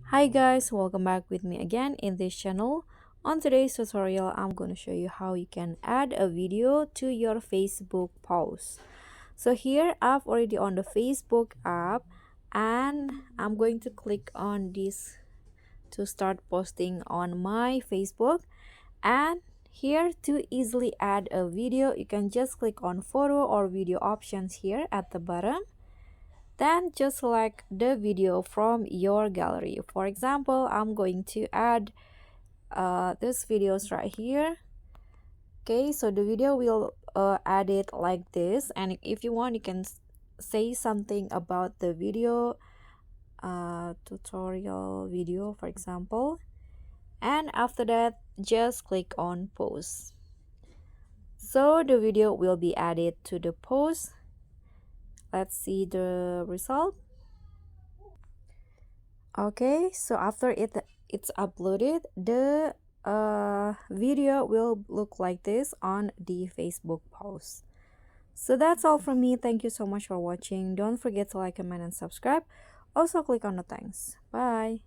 Hi guys, welcome back with me again in this channel. On today's tutorial, I'm going to show you how you can add a video to your Facebook post. So here I've already on the Facebook app and I'm going to click on this to start posting on my Facebook. And here to easily add a video, you can just click on photo or video options here at the bottom, then just select the video from your gallery. For example, I'm going to add this videos right here. Okay, so the video will add it like this, and if you want you can say something about the video, tutorial video for example, and after that just click on post. So the video will be added to the post. Let's see the result. Okay, so after it's uploaded, the video will look like this on the Facebook post. So that's all from me. Thank you so much for watching. Don't forget to like, comment, and subscribe. Also click on the thanks. Bye.